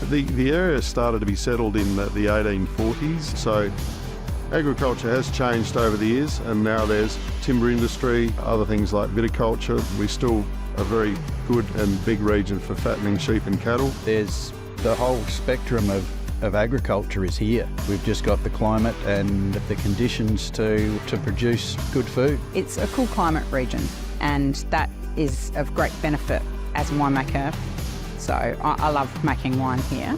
The area started to be settled in the 1840s, so agriculture has changed over the years, and now there's timber industry, other things like viticulture. We're still a very good and big region for fattening sheep and cattle. There's the whole spectrum of agriculture is here. We've just got the climate and the conditions to produce good food. It's a cool climate region, and that is of great benefit as a winemaker. So I love making wine here.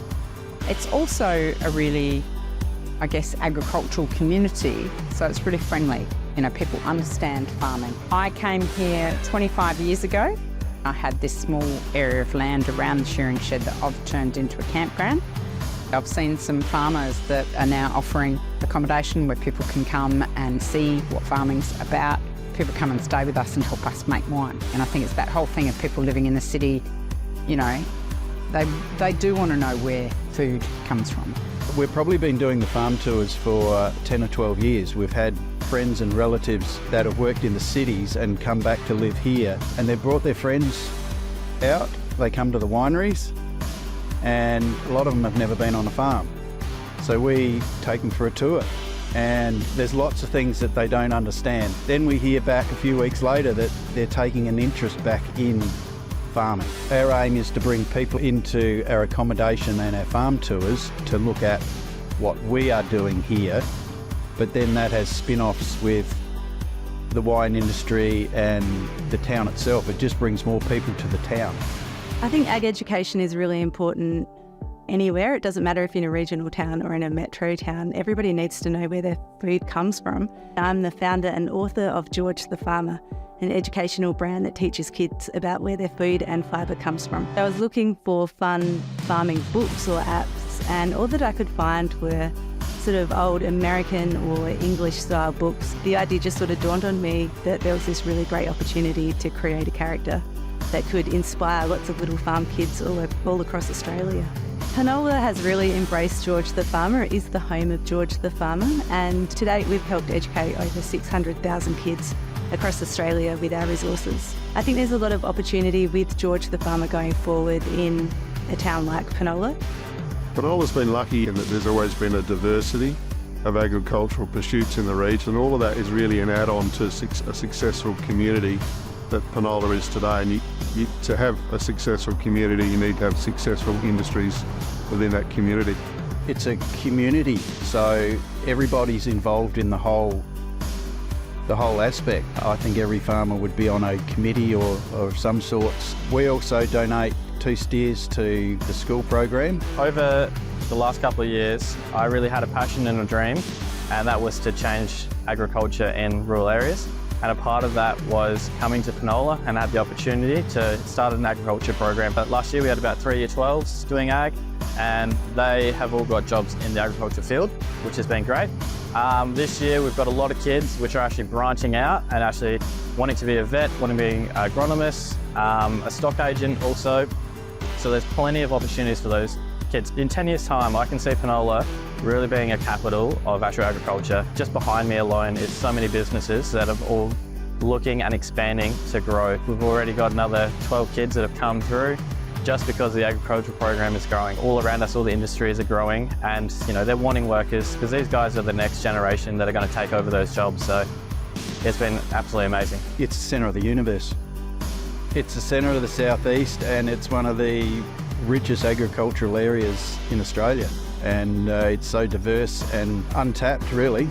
It's also a really, I guess, agricultural community, so it's really friendly. You know, people understand farming. I came here 25 years ago. I had this small area of land around the shearing shed that I've turned into a campground. I've seen some farmers that are now offering accommodation where people can come and see what farming's about. People come and stay with us and help us make wine. And I think it's that whole thing of people living in the city, you know, they do want to know where food comes from. We've probably been doing the farm tours for 10 or 12 years. We've had friends and relatives that have worked in the cities and come back to live here, and they've brought their friends out. They come to the wineries, and a lot of them have never been on a farm. So we take them for a tour, and there's lots of things that they don't understand. Then we hear back a few weeks later that they're taking an interest back in farming. Our aim is to bring people into our accommodation and our farm tours to look at what we are doing here, but then that has spin-offs with the wine industry and the town itself. It just brings more people to the town. I think ag education is really important anywhere. It doesn't matter if you're in a regional town or in a metro town. Everybody needs to know where their food comes from. I'm the founder and author of George the Farmer, an educational brand that teaches kids about where their food and fibre comes from. I was looking for fun farming books or apps, and all that I could find were sort of old American or English style books. The idea just sort of dawned on me that there was this really great opportunity to create a character that could inspire lots of little farm kids all across Australia. Penola has really embraced George the Farmer. It is the home of George the Farmer, and to date we've helped educate over 600,000 kids across Australia with our resources. I think there's a lot of opportunity with George the Farmer going forward in a town like Penola. Penola's been lucky in that there's always been a diversity of agricultural pursuits in the region. All of that is really an add-on to a successful community that Penola is today. And to have a successful community, you need to have successful industries within that community. It's a community, so everybody's involved in the whole aspect. I think every farmer would be on a committee or of some sorts. We also donate 2 steers to the school program. Over the last couple of years, I really had a passion and a dream, and that was to change agriculture in rural areas. And a part of that was coming to Penola, and I had the opportunity to start an agriculture program. But last year we had about 3 Year 12s doing ag, and they have all got jobs in the agriculture field, which has been great. This year we've got a lot of kids which are actually branching out and actually wanting to be a vet, wanting to be an agronomist, a stock agent also. So there's plenty of opportunities for those kids. In 10 years' time, I can see Penola really being a capital of actual agriculture. Just behind me alone is so many businesses that are all looking and expanding to grow. We've already got another 12 kids that have come through just because the agricultural program is growing. All around us, all the industries are growing, and they're wanting workers because these guys are the next generation that are going to take over those jobs. So it's been absolutely amazing. It's the centre of the universe. It's the centre of the southeast, and it's one of the richest agricultural areas in Australia. And it's so diverse and untapped, really.